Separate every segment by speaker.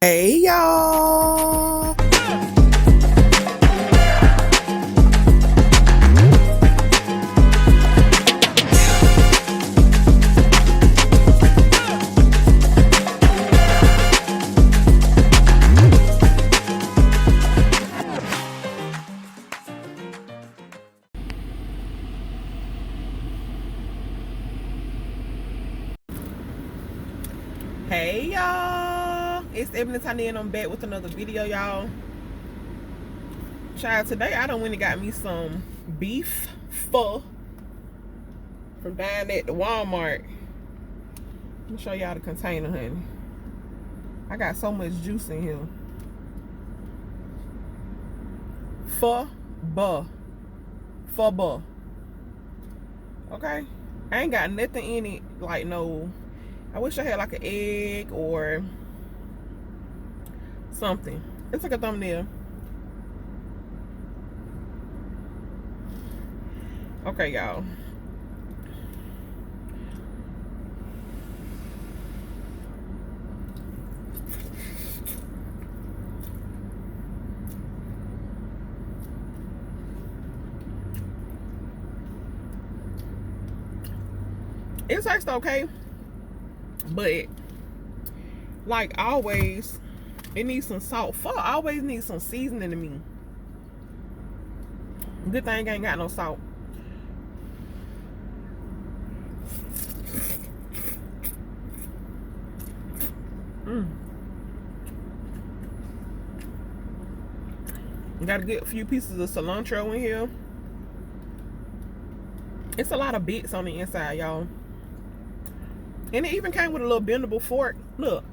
Speaker 1: Hey y'all. Hey y'all. It's Ebony Tiny and I'm back with another video, y'all. Child, today I done went and got me some beef pho from down at the Walmart. Let me show y'all the container, honey. I got so much juice in here. Pho ba. Okay? I ain't got nothing in it like no. I wish I had like an egg or something. It's like a thumbnail. Okay, y'all. It tastes okay, but like always, it needs some salt. Pho always needs some seasoning to me. Good thing I ain't got no salt. Got a good few pieces of cilantro in here. It's a lot of bits on the inside, y'all. And it even came with a little bendable fork. Look.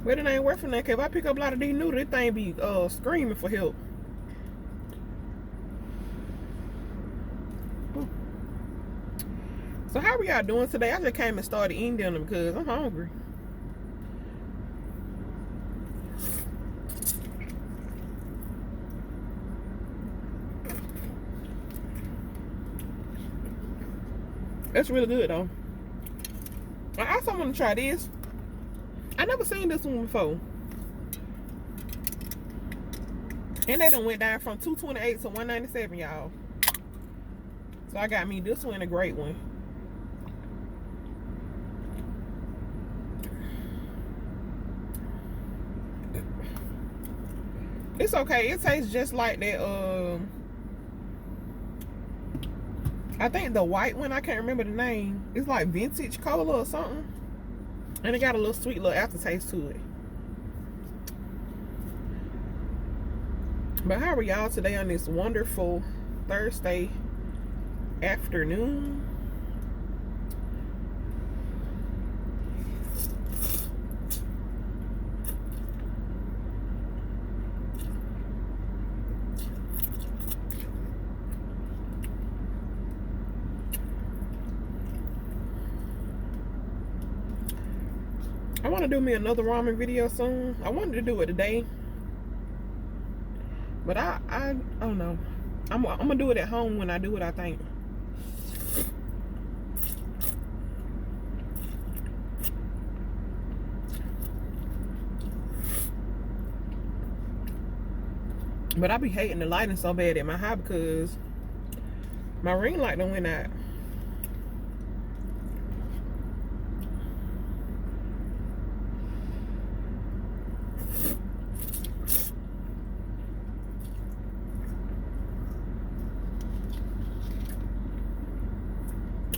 Speaker 1: But it ain't worth for nothing. If I pick up a lot of these noodles, this thing be screaming for help. So how are y'all doing today? I just came and started eating them because I'm hungry. That's really good though. I also want to try this. I never seen this one before. And they done went down from $2.28 to $1.97, y'all. So I got me this one, a great one. It's okay. It tastes just like that. I think the white one, I can't remember the name. It's like vintage cola or something. And it got a little sweet little aftertaste to it. But how are y'all today on this wonderful Thursday afternoon? I want to do me another ramen video soon. I wanted to do it today, but I don't know. I'm gonna do it at home when I do it, I think. But I be hating the lighting so bad at my house because my ring light done went out.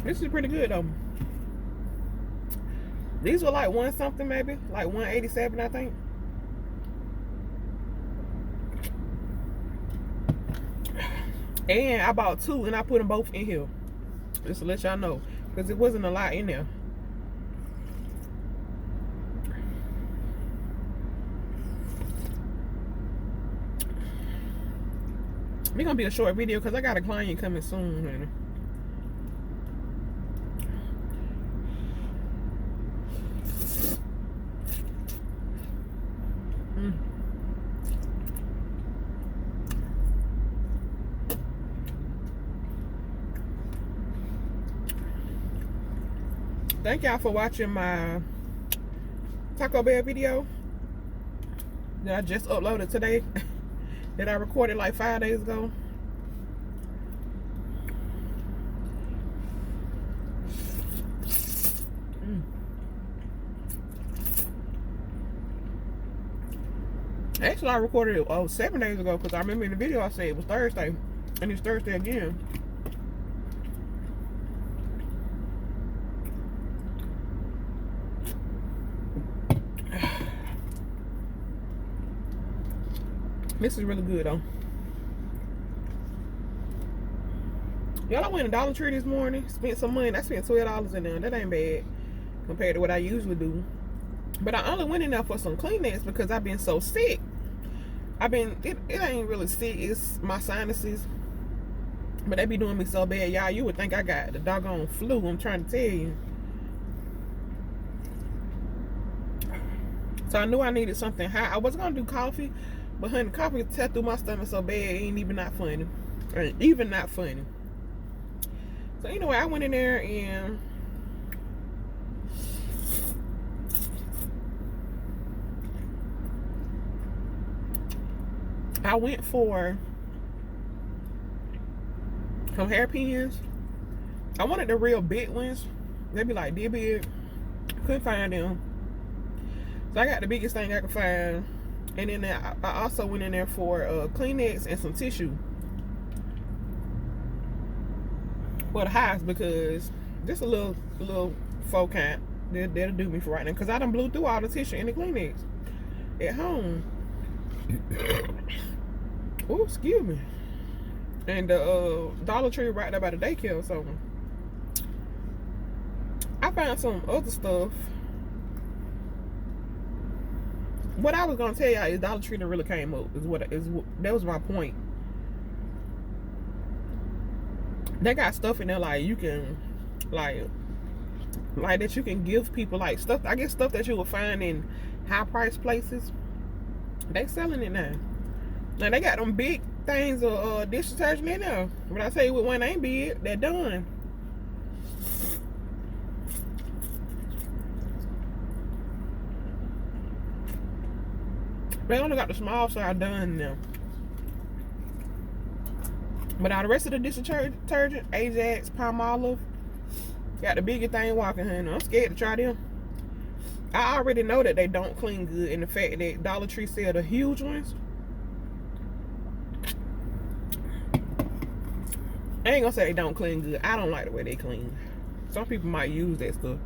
Speaker 1: This is pretty good though. These were like one something maybe, like 187 I think. And I bought two and I put them both in here. Just to let y'all know. Because it wasn't a lot in there. It's gonna be a short video because I got a client coming soon, honey. thank y'all for watching my Taco Bell video that I just uploaded today. That I recorded like 5 days ago. Actually, I recorded it 7 days ago because I remember in the video I said it was Thursday, and it's Thursday again. This is really good though. Y'all, I went to Dollar Tree this morning, spent some money. I spent $12 in there. That ain't bad compared to what I usually do. But I only went in there for some Kleenex because I've been so sick. It ain't really sick, it's my sinuses. But they be doing me so bad, y'all. You would think I got the doggone flu, I'm trying to tell you. So I knew I needed something hot. I was gonna do coffee, but honey, coffee tore through my stomach so bad, it ain't even not funny. Even not funny. So anyway, I went in there and I went for some hairpins. I wanted the real big ones. They be like this big. Couldn't find them. So I got the biggest thing I could find. And then I also went in there for Kleenex and some tissue. For the house, because just a little faux kind. That'll do me for right now. Because I done blew through all the tissue and the Kleenex at home. Oh, excuse me. And the Dollar Tree right there by the daycare. So I found some other stuff. What I was gonna tell y'all is Dollar Tree that really came up. That was my point. They got stuff in there like you can like that you can give people, like stuff. I guess stuff that you will find in high price places. They selling it now. Now they got them big things of dish detergent in there. When I tell you what one ain't big, they're done. They only got the small size done now. But all the rest of the dish detergent, Ajax, Palmolive, got the bigger thing walking, honey. I'm scared to try them. I already know that they don't clean good, and the fact that Dollar Tree sell the huge ones, I ain't gonna say they don't clean good. I don't like the way they clean. Some people might use that stuff.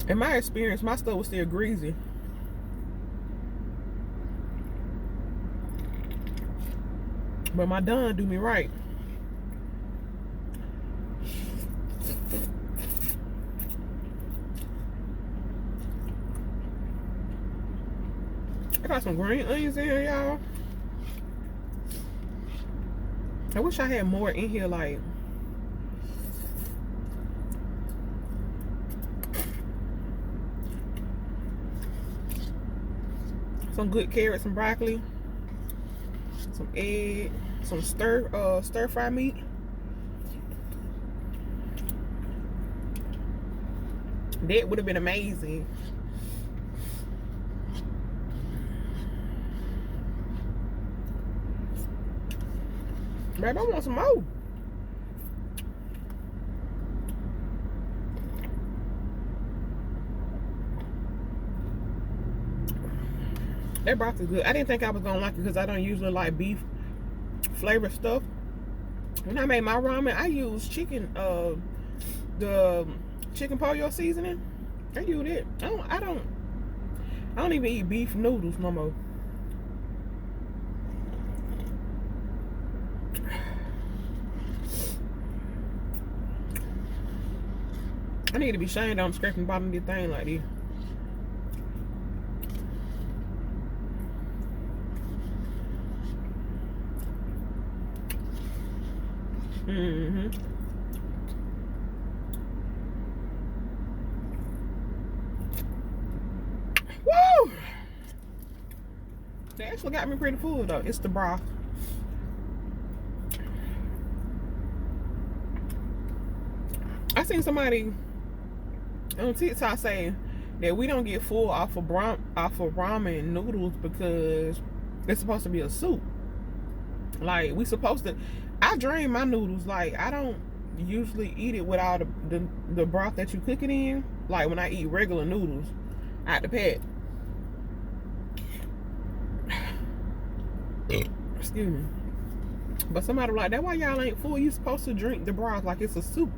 Speaker 1: In my experience, my stuff was still greasy. But my Dawn do me right. I got some green onions in here, y'all. I wish I had more in here, like some good carrots and broccoli, some egg, some stir fry meat. That would have been amazing. Babe, I want some more. That broth is good. I didn't think I was gonna like it because I don't usually like beef flavor stuff. When I made my ramen, I used chicken, the chicken pollo seasoning. I use it. I don't even eat beef noodles no more. I need to be ashamed that I'm scraping the bottom of this thing like this. Woo! They actually got me pretty full though. It's the broth. seen somebody on TikTok say that we don't get full off of ramen noodles because it's supposed to be a soup. Like, we supposed to. I drain my noodles. Like, I don't usually eat it with all the broth that you cook it in. Like, when I eat regular noodles out the pack. Excuse me. But somebody like, that why y'all ain't full? You supposed to drink the broth like it's a soup.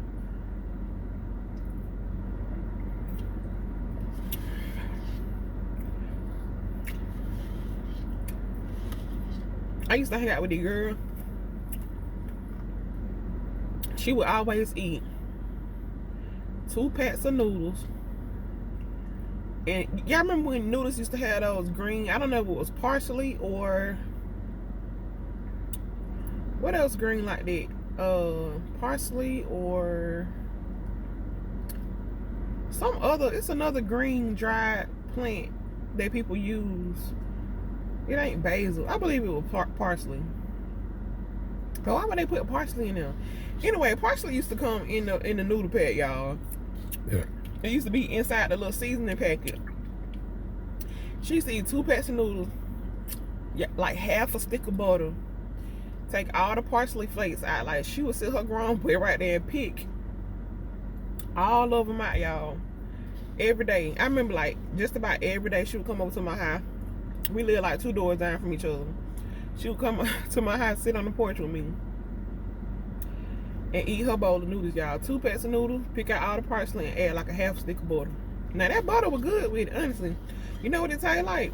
Speaker 1: I used to hang out with the girl. She would always eat 2 packs of noodles. And y'all remember when noodles used to have those green, I don't know if it was parsley or what else green like that? Parsley or some other, it's another green dried plant that people use. It ain't basil. I believe it was parsley. But why would they put parsley in there? Anyway, parsley used to come in the noodle pack, y'all. Yeah. It used to be inside the little seasoning packet. She used to eat 2 packs of noodles, yeah, like half a stick of butter. Take all the parsley flakes out. Like, she would sit her grown boy right there and pick all of them out, y'all. Every day. I remember, like, just about every day she would come over to my house. We live like 2 doors down from each other. She would come to my house, sit on the porch with me, and eat her bowl of noodles, y'all. 2 packs of noodles, pick out all the parsley, and add like a half stick of butter. Now, that butter was good with it, honestly. You know what it tastes like?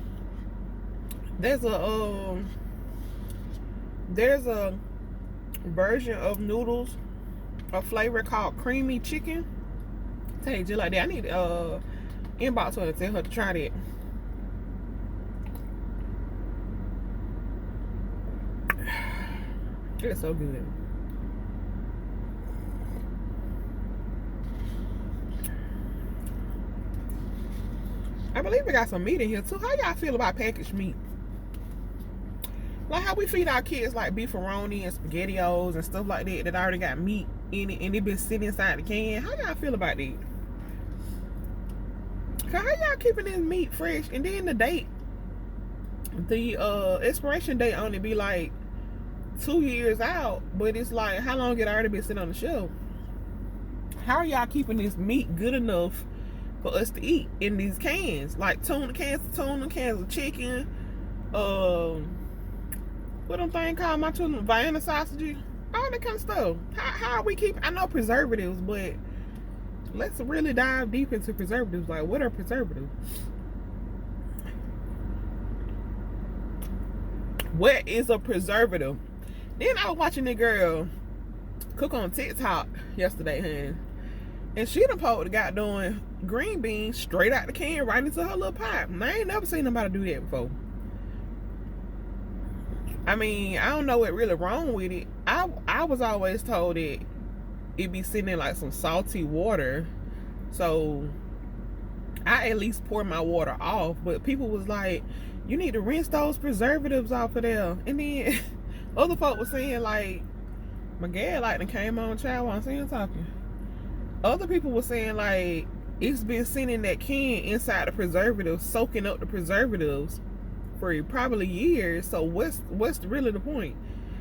Speaker 1: There's a version of noodles, a flavor called creamy chicken. Taste just like that. I need to inbox her and tell her to try that. It's so good. I believe we got some meat in here too. How y'all feel about packaged meat? Like how we feed our kids like beefaroni and SpaghettiOs and stuff like that already got meat in it and it been sitting inside the can. How y'all feel about that? Cause how y'all keeping this meat fresh and then the expiration date on it be like 2 years out, but it's like how long it already been sitting on the shelf? How are y'all keeping this meat good enough for us to eat in these cans? Like cans of chicken, what them thing called my children, Vienna sausages, all that kind of stuff. How are we keeping? I know preservatives, but let's really dive deep into preservatives. Like, what are preservatives? What is a preservative? Then I was watching the girl cook on TikTok yesterday, honey. And she done pulled the goddamn green beans straight out the can right into her little pot. And I ain't never seen nobody do that before. I mean, I don't know what really wrong with it. I was always told that it be sitting in like some salty water. So I at least pour my water off. But people was like, you need to rinse those preservatives off of there. And then other folk was saying like, my gal like done came on child while I'm saying talking. Other people were saying like, it's been sitting in that can inside the preservatives, soaking up the preservatives for probably years. So what's really the point?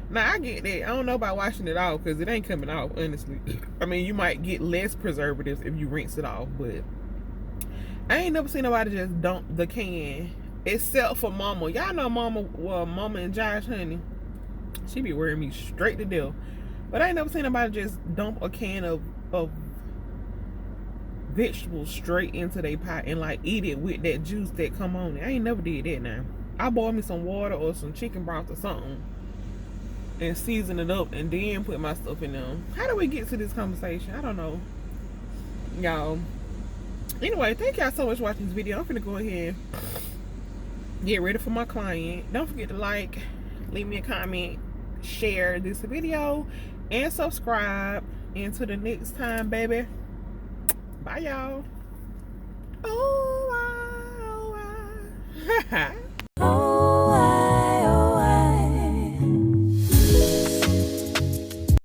Speaker 1: Now I get that. I don't know about washing it off because it ain't coming off, honestly. I mean, you might get less preservatives if you rinse it off, but I ain't never seen nobody just dump the can, except for Mama. Y'all know Mama and Josh, honey. She be wearing me straight to death. But I ain't never seen nobody just dump a can of vegetables straight into their pot and like eat it with that juice that come on it. I ain't never did that now. I boil me some water or some chicken broth or something and season it up and then put my stuff in them. How do we get to this conversation? I don't know, y'all. Anyway, thank y'all so much for watching this video. I'm finna go ahead and get ready for my client. Don't forget to like, leave me a comment, share this video, and subscribe. Until the next time, baby. Bye, y'all. Oh, oh, oh.